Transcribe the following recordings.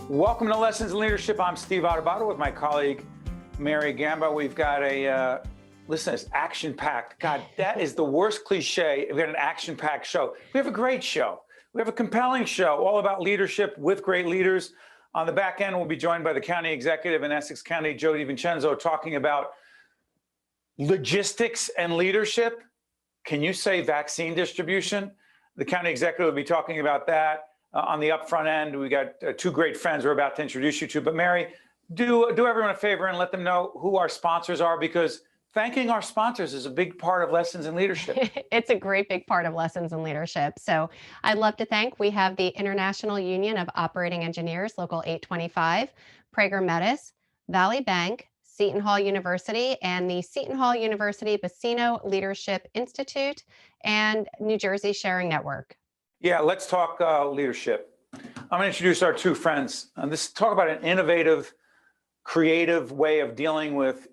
Welcome to Lessons in Leadership. I'm Steve Adubato with my colleague, Mary Gamba. We've got listen, it's action-packed. God, that is the worst cliche. We've got an action-packed show. We have a great show. We have a compelling show all about leadership with great leaders. On the back end, we'll be joined by the county executive in Essex County, Joe DiVincenzo, talking about logistics and leadership. Can you say vaccine distribution? The county executive will be talking about that. On the upfront end, we got two great friends we're about to introduce you to. But Mary, do everyone a favor and let them know who our sponsors are, because thanking our sponsors is a big part of Lessons in Leadership. It's a great big part of Lessons in Leadership. So I'd love to thank, we have the International Union of Operating Engineers, Local 825, Prager Metis, Valley Bank, Seton Hall University, and the Seton Hall University Bassino Leadership Institute, and New Jersey Sharing Network. Yeah, let's talk leadership. I'm going to introduce our two friends. This talk about an innovative, creative way of dealing with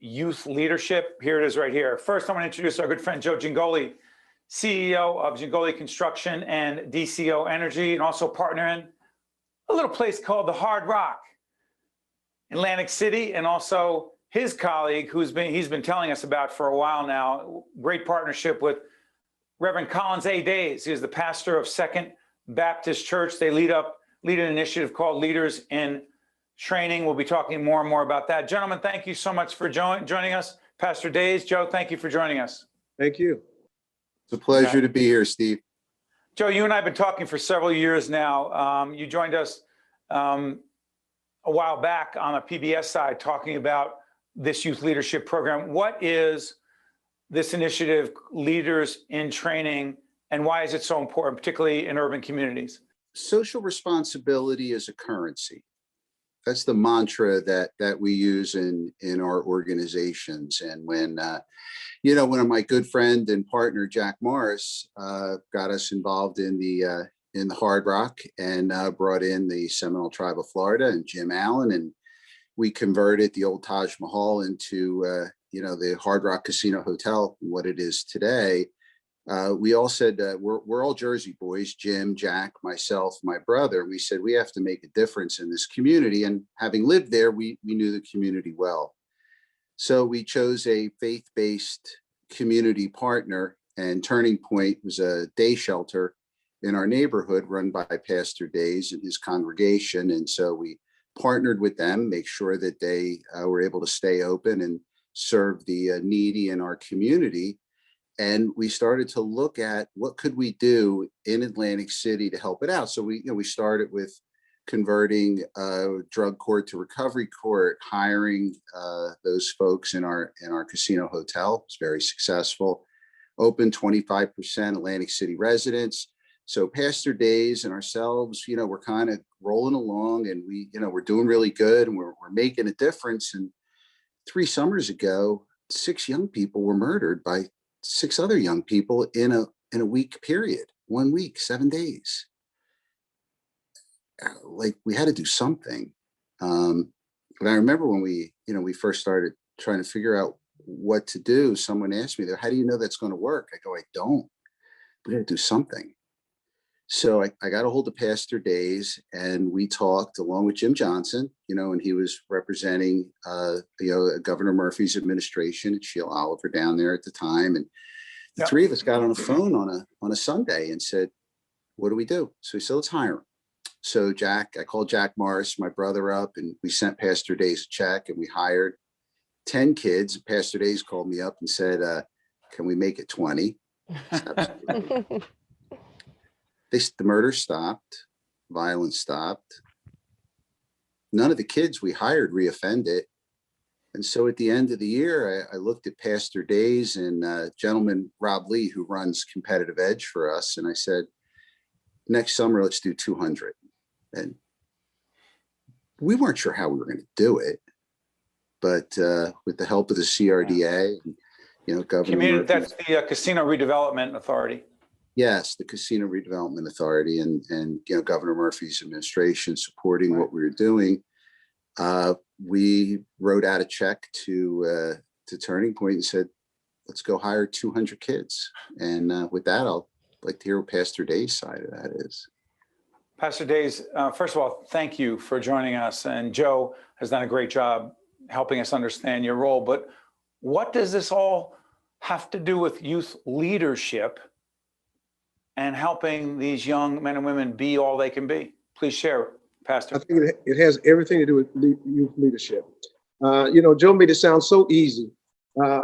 youth leadership. Here it is right here. First, I want to introduce our good friend, Joe Gingoli, CEO of Gingoli Construction and DCO Energy, and also partner in a little place called the Hard Rock, Atlantic City, and also his colleague, he's been telling us about for a while now, great partnership with Reverend Collins A. Days. He is the pastor of Second Baptist Church. They lead an initiative called Leaders in Training. We'll be talking more and more about that. Gentlemen, thank you so much for joining us. Pastor Days, Joe, thank you for joining us. Thank you. It's a pleasure to be here, Steve. Joe, you and I have been talking for several years now. You joined us a while back on a PBS side talking about this youth leadership program. What is this initiative, Leaders in Training, and why is it so important, particularly in urban communities? Social responsibility is a currency. That's the mantra that we use in our organizations. And when one of my good friend and partner, Jack Morris, got us involved in the Hard Rock and brought in the Seminole Tribe of Florida and Jim Allen, and we converted the old Taj Mahal into the Hard Rock Casino Hotel, what it is today. We all said we're all Jersey boys, Jim, Jack, myself, my brother. We said we have to make a difference in this community. And having lived there, we knew the community well. So we chose a faith-based community partner, and Turning Point was a day shelter in our neighborhood run by Pastor Days and his congregation. And so we partnered with them, make sure that they were able to stay open and serve the needy in our community. And we started to look at what could we do in Atlantic City to help it out. So we started with converting drug court to recovery court, hiring those folks in our casino hotel. It's very successful. Opened 25% Atlantic City residents. So Pastor Days and ourselves, we're kind of rolling along, and we're doing really good, and we're making a difference. And 3 summers ago, 6 young people were murdered by 6 other young people in a week period, 1 week, 7 days. Like, we had to do something. But I remember when we first started trying to figure out what to do, someone asked me, how do you know that's going to work? I go, I don't. We got to do something. So I got a hold of Pastor Days, and we talked along with Jim Johnson, and he was representing, Governor Murphy's administration and Sheila Oliver down there at the time. And the three of us got on the phone on a Sunday and said, what do we do? So we said, let's hire him. So I called Jack Morris, my brother, up, and we sent Pastor Days a check, and we hired 10 kids. Pastor Days called me up and said, can we make it 20? Absolutely. The murder stopped, violence stopped. None of the kids we hired reoffended. And so at the end of the year, I looked at Pastor Days and gentleman Rob Lee, who runs Competitive Edge for us. And I said, next summer, let's do 200. And we weren't sure how we were going to do it. But with the help of the CRDA, Governor Murphy, that's the Casino Redevelopment Authority. Yes, the Casino Redevelopment Authority and Governor Murphy's administration supporting what we were doing. We wrote out a check to Turning Point and said, let's go hire 200 kids. And with that, I'll like to hear what Pastor Days' side of that is. Pastor Days, first of all, thank you for joining us. And Joe has done a great job helping us understand your role. But what does this all have to do with youth leadership and helping these young men and women be all they can be? Please share, Pastor. I think it has everything to do with youth leadership. Joe made it sound so easy.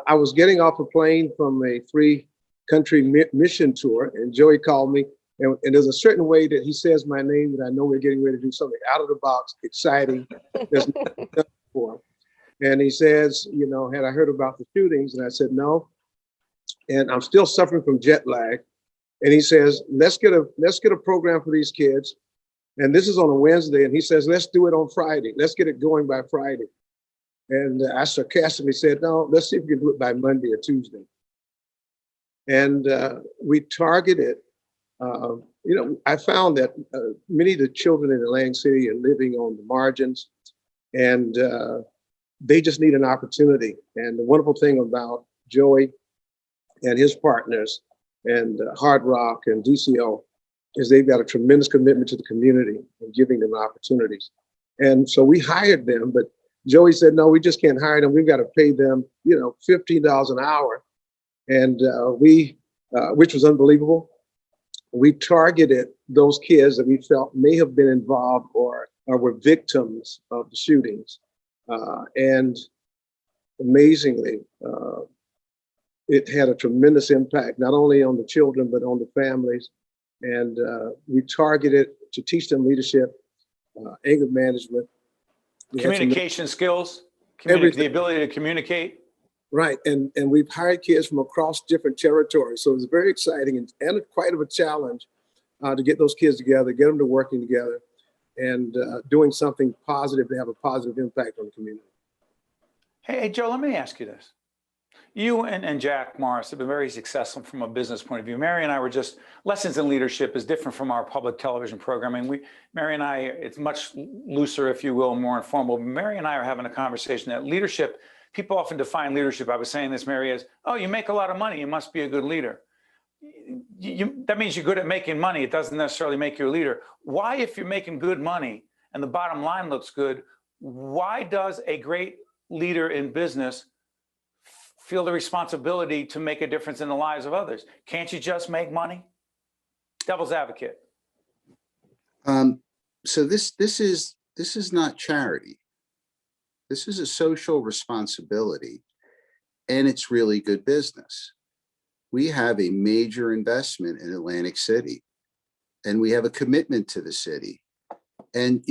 I was getting off a plane from a 3-country mission tour, and Joey called me, and there's a certain way that he says my name that I know we're getting ready to do something out of the box, exciting. There's nothing done before. And he says, had I heard about the shootings? And I said, no. And I'm still suffering from jet lag. And he says, let's get a program for these kids. And this is on a Wednesday. And he says, let's do it on Friday. Let's get it going by Friday. And I sarcastically said, no, let's see if we can do it by Monday or Tuesday. And we targeted, I found that many of the children in Atlantic City are living on the margins, and they just need an opportunity. And the wonderful thing about Joey and his partners and Hard Rock and DCO is they've got a tremendous commitment to the community and giving them opportunities. And so we hired them, but Joey said, no, we just can't hire them. We've got to pay them, $15 an hour. And which was unbelievable. We targeted those kids that we felt may have been involved or were victims of the shootings. And amazingly, it had a tremendous impact, not only on the children, but on the families. And we targeted to teach them leadership, anger management. Communication skills, the ability to communicate. Right, and we've hired kids from across different territories. So it's very exciting and quite of a challenge to get those kids together, get them to working together and doing something positive to have a positive impact on the community. Hey, Joe, let me ask you this. You and Jack Morris have been very successful from a business point of view. Mary and I were just, Lessons in Leadership is different from our public television programming. Mary and I, it's much looser, if you will, more informal. Mary and I are having a conversation that leadership, people often define leadership. I was saying this, Mary, as, oh, you make a lot of money, you must be a good leader. That means you're good at making money. It doesn't necessarily make you a leader. Why, if you're making good money and the bottom line looks good, why does a great leader in business feel the responsibility to make a difference in the lives of others? Can't you just make money? Devil's advocate. So this is not charity. This is a social responsibility, and it's really good business. We have a major investment in Atlantic City, and we have a commitment to the city. And,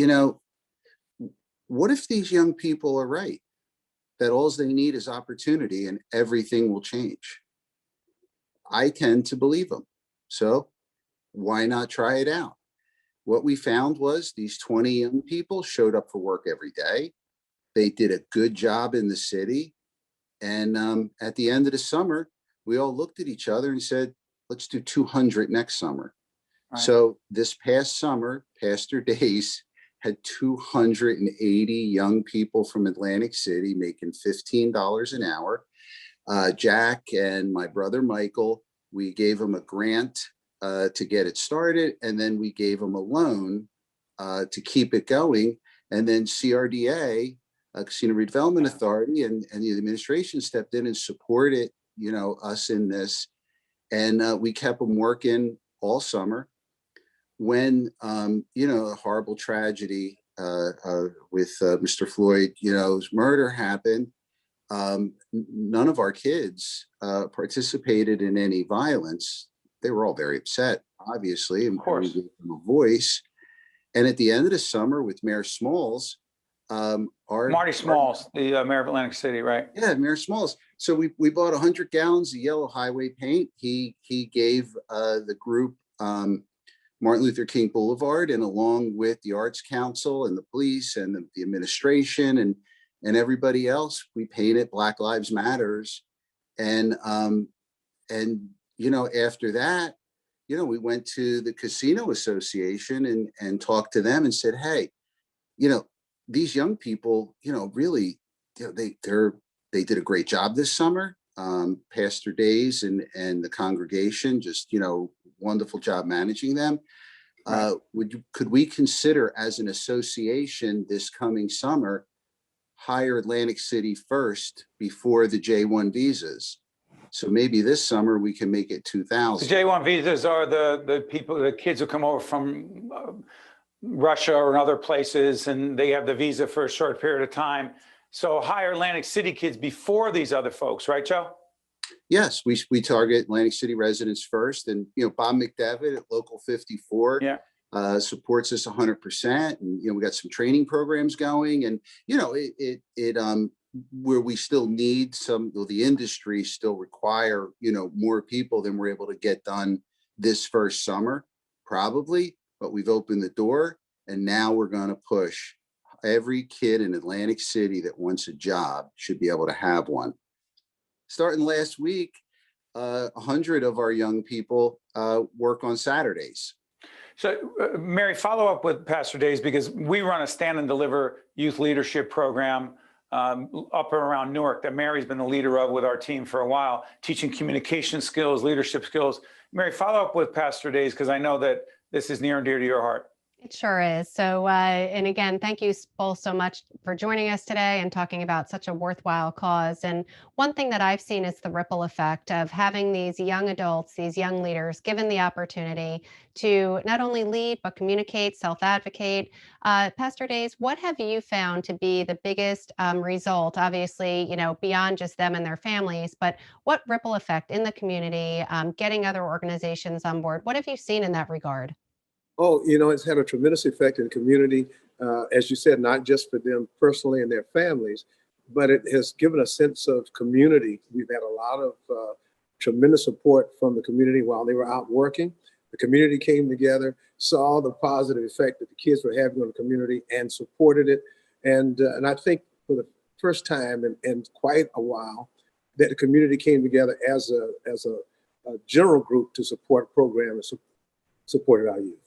what if these young people are right? That all they need is opportunity and everything will change. I tend to believe them. So why not try it out? What we found was these 20 young people showed up for work every day. They did a good job in the city. And at the end of the summer, we all looked at each other and said, let's do 200 next summer. Right. So this past summer, Pastor Days had 280 young people from Atlantic City making $15 an hour. Jack and my brother Michael, we gave them a grant to get it started, and then we gave them a loan to keep it going. And then CRDA, Casino Redevelopment Authority, and the administration stepped in and supported, us in this. And we kept them working all summer. When, a horrible tragedy with Mr. Floyd, his murder happened, none of our kids participated in any violence. They were all very upset, obviously, and we gave them a voice. And at the end of the summer with Mayor Smalls, Marty Smalls, the mayor of Atlantic City, right? Yeah, Mayor Smalls. So we bought 100 gallons of yellow highway paint. He gave the group Martin Luther King Boulevard, and along with the Arts Council and the police and the administration and everybody else, we painted Black Lives Matters. And after that, we went to the Casino Association and talked to them and said, hey, these young people, really, they did a great job this summer. Pastor Days and the congregation just, wonderful job managing them. Could we consider as an association this coming summer, hire Atlantic City first before the J1 visas? So maybe this summer we can make it The 2,000. J1 visas are the people, the kids who come over from Russia or other places, and they have the visa for a short period of time. So hire Atlantic City kids before these other folks, right, Joe? Yes, we target Atlantic City residents first, and Bob McDevitt at Local 54 Yeah. supports us 100%, and we got some training programs going, and where we still need the industry still require more people than we're able to get done this first summer, probably, but we've opened the door, and now we're going to push every kid in Atlantic City that wants a job should be able to have one. Starting last week, 100 of our young people work on Saturdays. So Mary, follow up with Pastor Days, because we run a stand and deliver youth leadership program up and around Newark that Mary's been the leader of with our team for a while, teaching communication skills, leadership skills. Mary, follow up with Pastor Days, because I know that this is near and dear to your heart. It sure is. So, and again, thank you both so much for joining us today and talking about such a worthwhile cause. And one thing that I've seen is the ripple effect of having these young adults, these young leaders, given the opportunity to not only lead, but communicate, self-advocate. Pastor Days, what have you found to be the biggest result, obviously, beyond just them and their families, but what ripple effect in the community, getting other organizations on board? What have you seen in that regard? Oh, it's had a tremendous effect in the community, as you said, not just for them personally and their families, but it has given a sense of community. We've had a lot of tremendous support from the community while they were out working. The community came together, saw the positive effect that the kids were having on the community and supported it. And I think for the first time in quite a while that the community came together as a general group to support a program and supported our youth.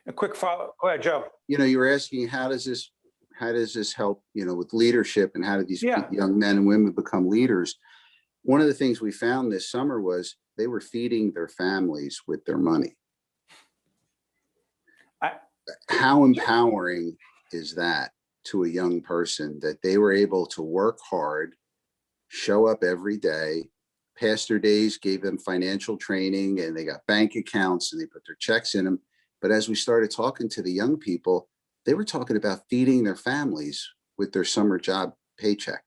A quick follow. Go ahead, Joe. You were asking how does this help, with leadership, and how do these Yeah. young men and women become leaders? One of the things we found this summer was they were feeding their families with their money. How empowering is that to a young person that they were able to work hard, show up every day? Pastor Days gave them financial training, and they got bank accounts, and they put their checks in them. But as we started talking to the young people, they were talking about feeding their families with their summer job paycheck.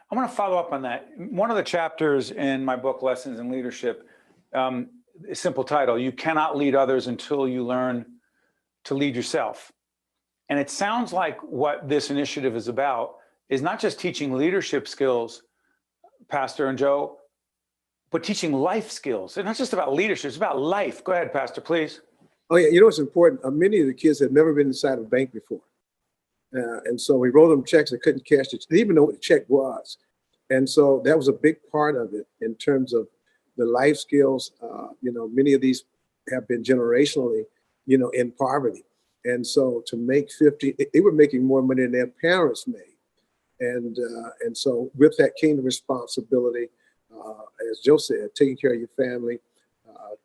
I want to follow up on that. One of the chapters in my book, Lessons in Leadership, a simple title: You Cannot Lead Others Until You Learn to Lead Yourself. And it sounds like what this initiative is about is not just teaching leadership skills, Pastor and Joe, but teaching life skills. It's not just about leadership, it's about life. Go ahead, Pastor, please. Oh, yeah. It's important. Many of the kids had never been inside a bank before. And so we wrote them checks. They couldn't cash it. They didn't even know what the check was. And so that was a big part of it in terms of the life skills. Many of these have been generationally, in poverty. And so to make 50, they were making more money than their parents made. And so with that came the responsibility, as Joe said, taking care of your family,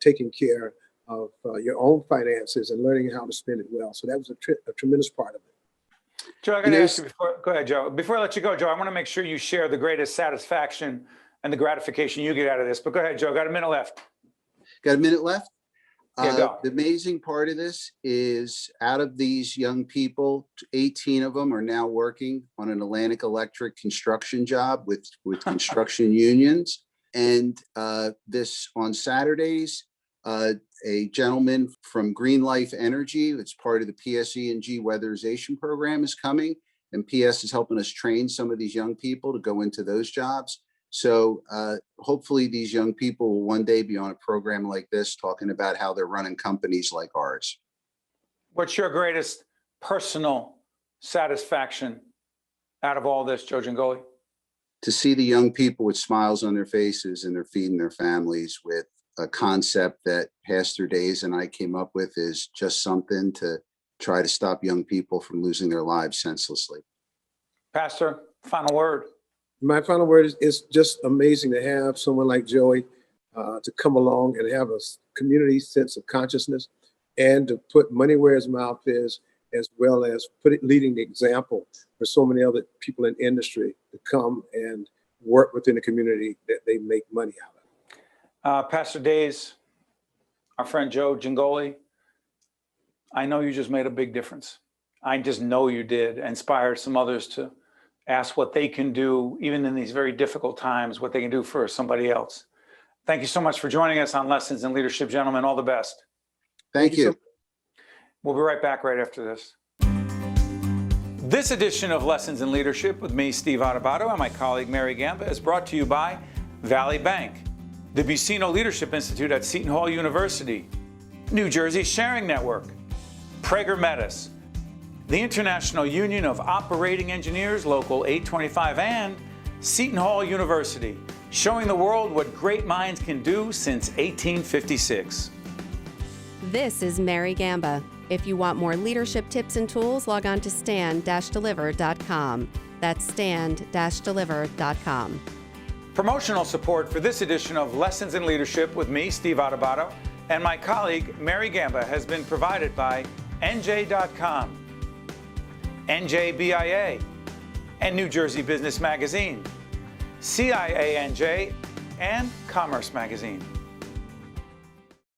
taking care of your own finances, and learning how to spend it well. So that was a tremendous part of it. Joe, I got to ask you before, go ahead, Joe. Before I let you go, Joe, I want to make sure you share the greatest satisfaction and the gratification you get out of this. But go ahead, Joe, got a minute left. Got a minute left? Yeah, go. The amazing part of this is out of these young people, 18 of them are now working on an Atlantic Electric construction job with construction unions. And this on Saturdays, a gentleman from Green Life Energy, that's part of the PSE&G weatherization program, is coming, and PS is helping us train some of these young people to go into those jobs. So hopefully these young people will one day be on a program like this, talking about how they're running companies like ours. What's your greatest personal satisfaction out of all this, Joe Giangoli? To see the young people with smiles on their faces, and they're feeding their families with a concept that Pastor Days and I came up with, is just something to try to stop young people from losing their lives senselessly. Pastor, final word. My final word is just amazing to have someone like Joey to come along and have a community sense of consciousness and to put money where his mouth is, as well as leading the example for so many other people in industry to come and work within the community that they make money out of. Pastor Days, our friend Joe Gingoli, I know you just made a big difference. I just know you did. Inspired some others to ask what they can do, even in these very difficult times, what they can do for somebody else. Thank you so much for joining us on Lessons in Leadership, gentlemen. All the best. Thank you. We'll be right back right after this. This edition of Lessons in Leadership with me, Steve Adubato, and my colleague Mary Gamba is brought to you by Valley Bank, the Buccino Leadership Institute at Seton Hall University, New Jersey Sharing Network, Prager Metis, the International Union of Operating Engineers, Local 825, and Seton Hall University, showing the world what great minds can do since 1856. This is Mary Gamba. If you want more leadership tips and tools, log on to stand-deliver.com. That's stand-deliver.com. Promotional support for this edition of Lessons in Leadership with me, Steve Adubato, and my colleague, Mary Gamba, has been provided by NJ.com, NJBIA, and New Jersey Business Magazine, CIANJ, and Commerce Magazine.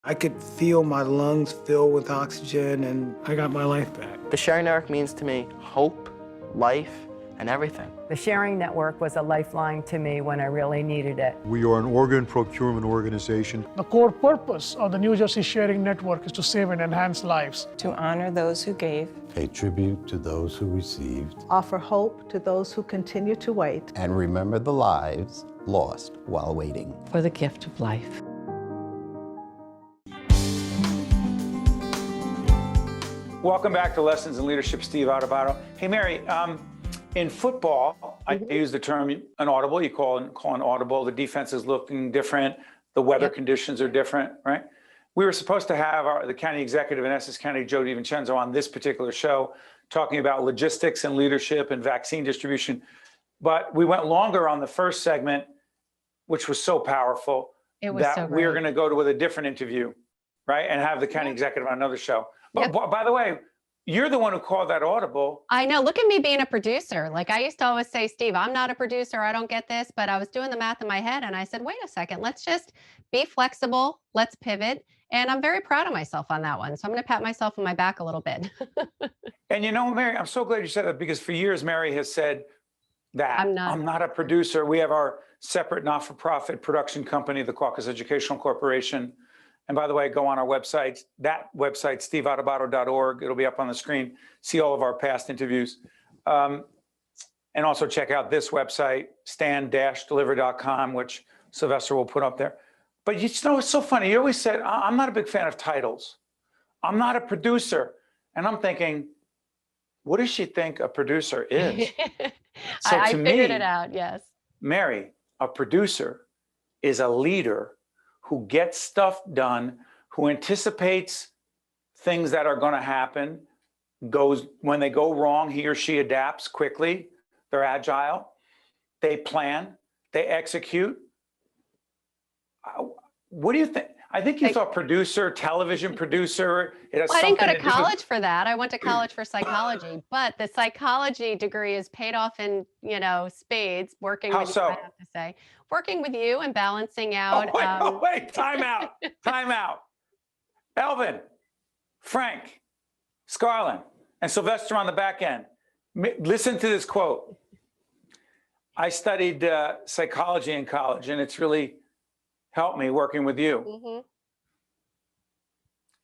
I could feel my lungs fill with oxygen, and I got my life back. The Sharing Network means to me hope, life, and everything. The Sharing Network was a lifeline to me when I really needed it. We are an organ procurement organization. The core purpose of the New Jersey Sharing Network is to save and enhance lives. To honor those who gave. Pay tribute to those who received. Offer hope to those who continue to wait. And remember the lives lost while waiting. For the gift of life. Welcome back to Lessons in Leadership, Steve Adubato. Hey, Mary, in football, I use the term an audible. You call an audible. The defense is looking different. The weather conditions are different, right? We were supposed to have the county executive in Essex County, Joe DiVincenzo, on this particular show, talking about logistics and leadership and vaccine distribution. But we went longer on the first segment, which was so powerful that we're going to go to with a different interview, right? And have the county executive on another show. But by the way, you're the one who called that audible. I know. Look at me being a producer. Like I used to always say, Steve, I'm not a producer. I don't get this. But I was doing the math in my head and I said, wait a second, let's just be flexible. Let's pivot. And I'm very proud of myself on that one. So I'm going to pat myself on my back a little bit. And you know, Mary, I'm so glad you said that, because for years, Mary has said that I'm not a producer. We have our separate not-for-profit production company, the Caucus Educational Corporation. And by the way, go on our website, that website, steveadubato.org. It'll be up on the screen. See all of our past interviews. And also check out this website, stand-deliver.com, which Sylvester will put up there. But you know, it's so funny. You always said, I'm not a big fan of titles. I'm not a producer. And I'm thinking, what does she think a producer is? So I to figured me, it out, yes. Mary, a producer is a leader who gets stuff done, who anticipates things that are going to happen, when they go wrong, he or she adapts quickly. They're agile. They plan. They execute. What do you think? I think you thought producer, television producer. It has I didn't go something to college for that. I went to college for psychology, but the psychology degree is paid off in, spades, working with you, I have to say. Working with you and balancing out. Wait, time out, time out. Elvin, Frank, Scarlin, and Sylvester on the back end. Listen to this quote. I studied psychology in college, and it's really helped me working with you.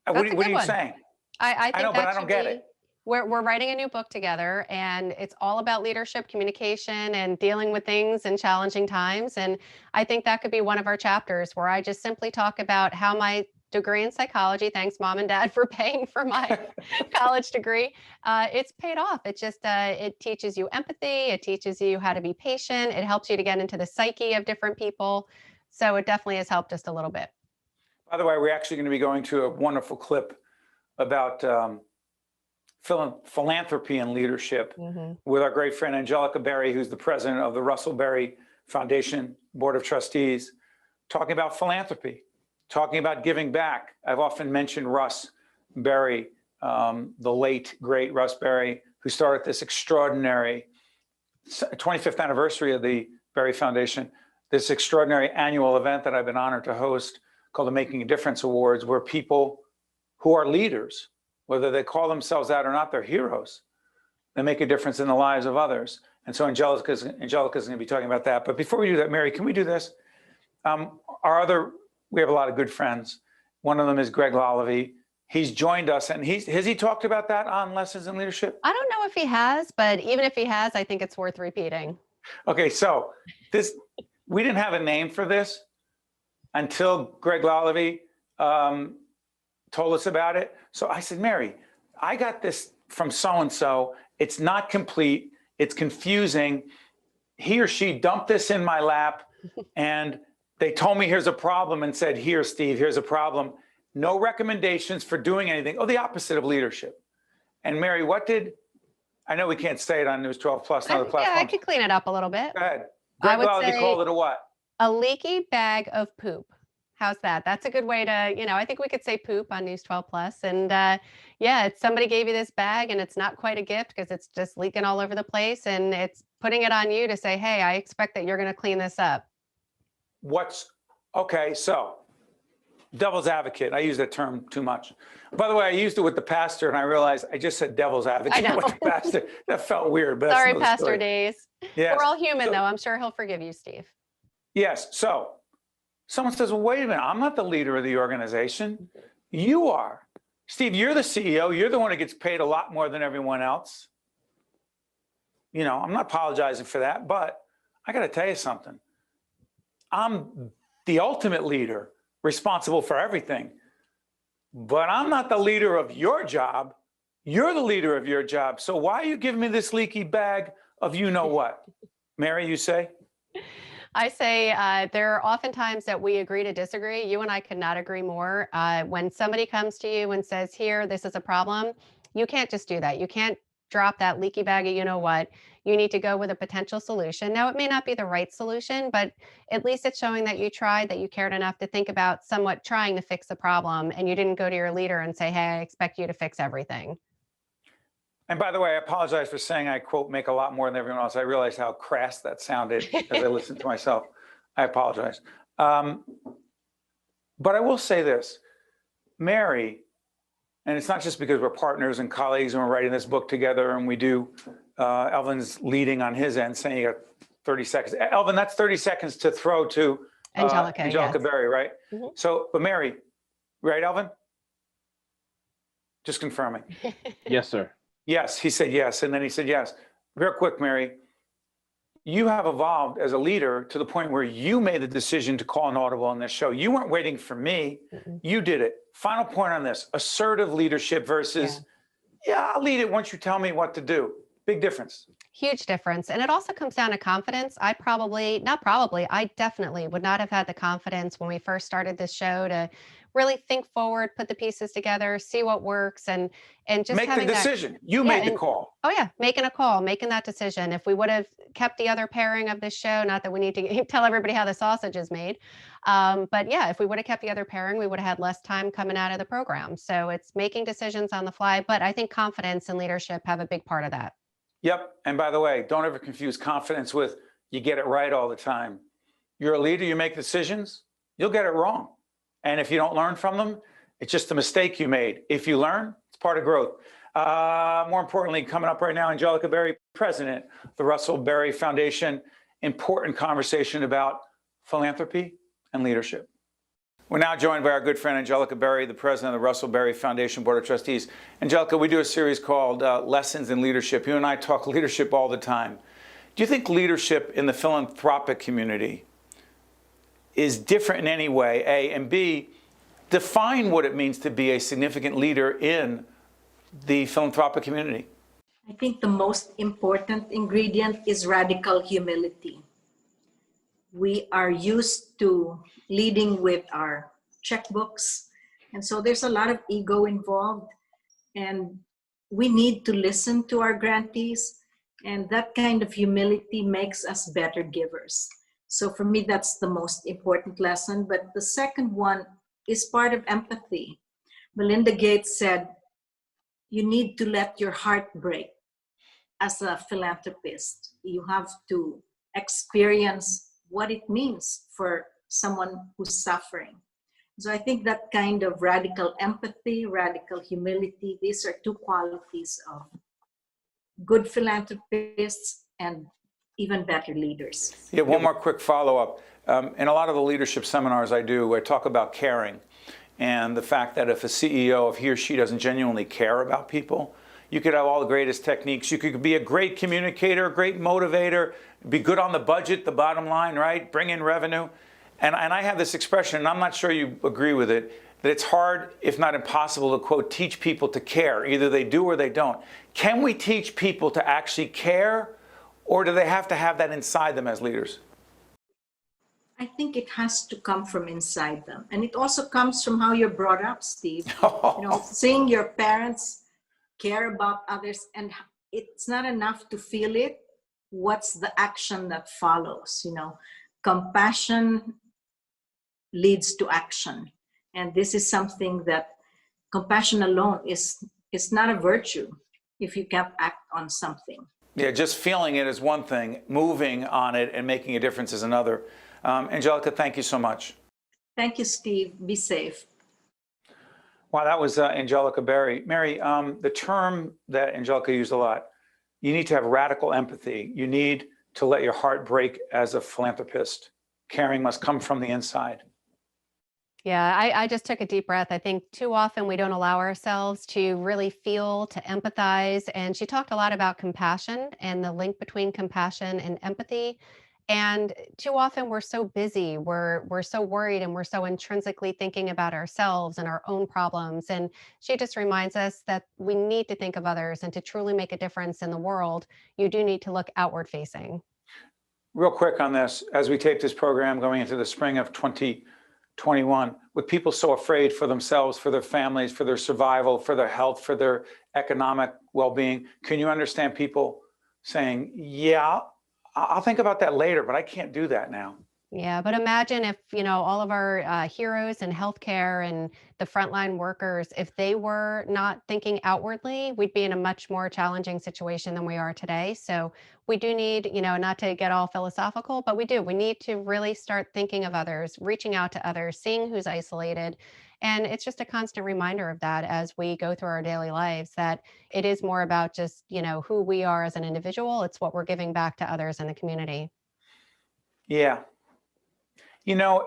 What are you saying? I think know, but I don't get it. We're writing a new book together, and it's all about leadership, communication, and dealing with things in challenging times. And I think that could be one of our chapters where I just simply talk about how my degree in psychology, thanks Mom and Dad for paying for my college degree, it's paid off. It just, it teaches you empathy. It teaches you how to be patient. It helps you to get into the psyche of different people. So it definitely has helped just a little bit. By the way, we're actually going to be going to a wonderful clip about philanthropy and leadership with our great friend Angelica Berry, who's the president of the Russell Berry Foundation Board of Trustees, talking about philanthropy, talking about giving back. I've often mentioned Russ Berry, the late, great Russ Berry, who started this extraordinary 25th anniversary of the Berry Foundation, this extraordinary annual event that I've been honored to host called the Making a Difference Awards, where people who are leaders, whether they call themselves that or not, they're heroes. They make a difference in the lives of others. And so Angelica's going to be talking about that. But before we do that, Mary, can we do this? We have a lot of good friends. One of them is Greg Lalevee. He's joined us, and has he talked about that on Lessons in Leadership? I don't know if he has, but even if he has, I think it's worth repeating. Okay, so we didn't have a name for this until Greg Lalevee told us about it. So I said, Mary, I got this from so-and-so. It's not complete. It's confusing. He or she dumped this in my lap, and they told me here's a problem and said, here, Steve, here's a problem. No recommendations for doing anything. Oh, the opposite of leadership. And Mary, I know we can't say it on News 12 Plus and other platforms. Yeah, I could clean it up a little bit. Go ahead. I Greg would Lalevee say called it a what? a leaky bag of poop. How's that? That's a good way to, I think we could say poop on News 12 Plus. And yeah, it's somebody gave you this bag and it's not quite a gift because it's just leaking all over the place. And it's putting it on you to say, hey, I expect that you're going to clean this up. Okay, so devil's advocate. I use that term too much. By the way, I used it with the pastor and I realized I just said devil's advocate with the pastor. That felt weird, but Sorry, that's Pastor story. Days. Yes. We're all human though. I'm sure he'll forgive you, Steve. Yes, so someone says, well, wait a minute, I'm not the leader of the organization. You are. Steve, you're the CEO. You're the one who gets paid a lot more than everyone else. I'm not apologizing for that, but I got to tell you something. I'm the ultimate leader, responsible for everything, but I'm not the leader of your job. You're the leader of your job. So why are you giving me this leaky bag of what? Mary, you say? I say there are often times that we agree to disagree. You and I could not agree more. When somebody comes to you and says, here, this is a problem, you can't just do that. You can't drop that leaky bag of what. You need to go with a potential solution. Now, it may not be the right solution, but at least it's showing that you tried, that you cared enough to think about somewhat trying to fix the problem, and you didn't go to your leader and say, hey, I expect you to fix everything. And by the way, I apologize for saying I, quote, make a lot more than everyone else. I realized how crass that sounded as I listened to myself. I apologize. But I will say this, Mary, and it's not just because we're partners and colleagues and we're writing this book together and we do, Elvin's leading on his end, saying you got 30 seconds. Elvin, that's 30 seconds to throw to Angelica yes. Berry, right? Mm-hmm. So, but Mary, right, Elvin? Just confirming. Yes, sir. Yes, he said yes, and then he said yes. Real quick, Mary, you have evolved as a leader to the point where you made the decision to call an audible on this show. You weren't waiting for me. Mm-mm. You did it. Final point on this, assertive leadership versus, I'll lead it once you tell me what to do. Big difference. Huge difference. And it also comes down to confidence. I definitely would not have had the confidence when we first started this show to really think forward, put the pieces together, see what works, and just make the decision. You made the call. Oh yeah, making a call, making that decision. If we would have kept the other pairing of this show, not that we need to tell everybody how the sausage is made, but yeah, if we would have kept the other pairing, we would have had less time coming out of the program. So it's making decisions on the fly, but I think confidence and leadership have a big part of that. Yep. And by the way, don't ever confuse confidence with you get it right all the time. You're a leader, you make decisions, you'll get it wrong. And if you don't learn from them, it's just a mistake you made. If you learn, it's part of growth. More importantly, coming up right now, Angelica Berry, president of the Russell Berry Foundation. Important conversation about philanthropy and leadership. We're now joined by our good friend Angelica Berry, the president of the Russell Berry Foundation Board of Trustees. Angelica, we do a series called Lessons in Leadership. You and I talk leadership all the time. Do you think leadership in the philanthropic community is different in any way, A, and B, define what it means to be a significant leader in the philanthropic community? I think the most important ingredient is radical humility. We are used to leading with our checkbooks, and so there's a lot of ego involved, and we need to listen to our grantees, and that kind of humility makes us better givers. So for me, that's the most important lesson. But the second one is part of empathy. Melinda Gates said, you need to let your heart break as a philanthropist. You have to experience what it means for someone who's suffering. So I think that kind of radical empathy, radical humility, these are two qualities of good philanthropists and even better leaders. Yeah, one more quick follow-up. In a lot of the leadership seminars I do, I talk about caring and the fact that if a CEO, if he or she doesn't genuinely care about people, you could have all the greatest techniques. You could be a great communicator, a great motivator, be good on the budget, the bottom line, right? Bring in revenue. And I have this expression, and I'm not sure you agree with it, that it's hard, if not impossible, to, quote, teach people to care. Either they do or they don't. Can we teach people to actually care, or do they have to have that inside them as leaders? I think it has to come from inside them. And it also comes from how you're brought up, Steve. You know, seeing your parents care about others, and it's not enough to feel it. What's the action that follows? You know, compassion leads to action. And this is something that compassion alone is not a virtue if you can't act on something. Yeah, just feeling it is one thing. Moving on it and making a difference is another. Angelica, thank you so much. Thank you, Steve. Be safe. Wow, that was Angelica Berry. Mary, the term that Angelica used a lot, you need to have radical empathy. You need to let your heart break as a philanthropist. Caring must come from the inside. Yeah, I just took a deep breath. I think too often we don't allow ourselves to really feel, to empathize. And she talked a lot about compassion and the link between compassion and empathy. And too often we're so busy, we're so worried, and we're so intrinsically thinking about ourselves and our own problems. And she just reminds us that we need to think of others, and to truly make a difference in the world, you do need to look outward facing. Real quick on this, as we tape this program going into the spring of 2021, with people so afraid for themselves, for their families, for their survival, for their health, for their economic well-being, can you understand people saying, yeah, I'll think about that later, but I can't do that now? Yeah, but imagine if, you know, all of our heroes in healthcare and the frontline workers, if they were not thinking outwardly, we'd be in a much more challenging situation than we are today. So we do need, you know, not to get all philosophical, but we need to really start thinking of others, reaching out to others, seeing who's isolated. And it's just a constant reminder of that as we go through our daily lives, that it is more about just, you know, who we are as an individual. It's what we're giving back to others in the community. Yeah. You know,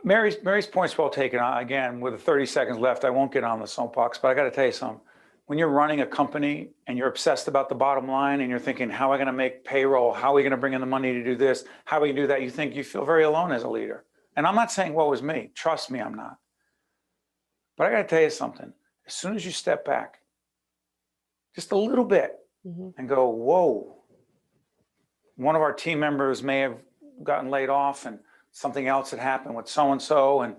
Mary's point's well taken. Again, with the 30 seconds left, I won't get on the soapbox, but I got to tell you something. When you're running a company and you're obsessed about the bottom line and you're thinking, how am I going to make payroll? How are we going to bring in the money to do this? How are we going to do that? You feel very alone as a leader. And I'm not saying, woe is me. Trust me, I'm not. But I got to tell you something. As soon as you step back, just a little bit, and go, whoa. One of our team members may have gotten laid off, and something else had happened with so-and-so, and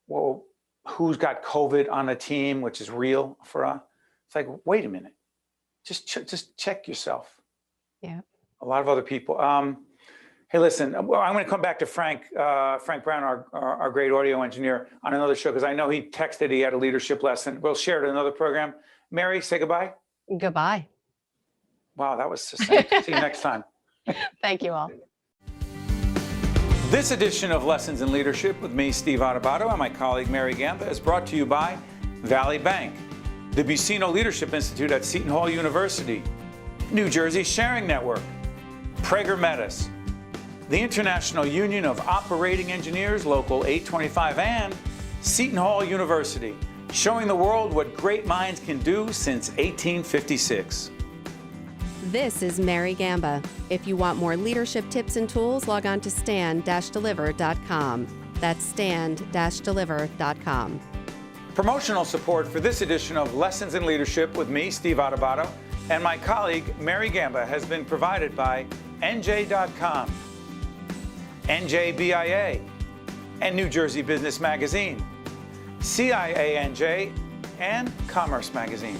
well, who's got COVID on the team, which is real for us. It's like, wait a minute, just check yourself. Yeah. A lot of other people. Hey, listen, I'm going to come back to Frank Brown, our great audio engineer, on another show, because I know he texted he had a leadership lesson. We'll share it in another program. Mary, say goodbye. Goodbye. Wow, that was succinct. See you next time. Thank you all. This edition of Lessons in Leadership with me, Steve Adubato, and my colleague Mary Gamba is brought to you by Valley Bank, the Buccino Leadership Institute at Seton Hall University, New Jersey Sharing Network, Prager Metis, the International Union of Operating Engineers, Local 825, and Seton Hall University, showing the world what great minds can do since 1856. This is Mary Gamba. If you want more leadership tips and tools, log on to stand-deliver.com. That's stand-deliver.com. Promotional support for this edition of Lessons in Leadership with me, Steve Adubato, and my colleague, Mary Gamba, has been provided by NJ.com, NJBIA, and New Jersey Business Magazine, CIANJ, and Commerce Magazine.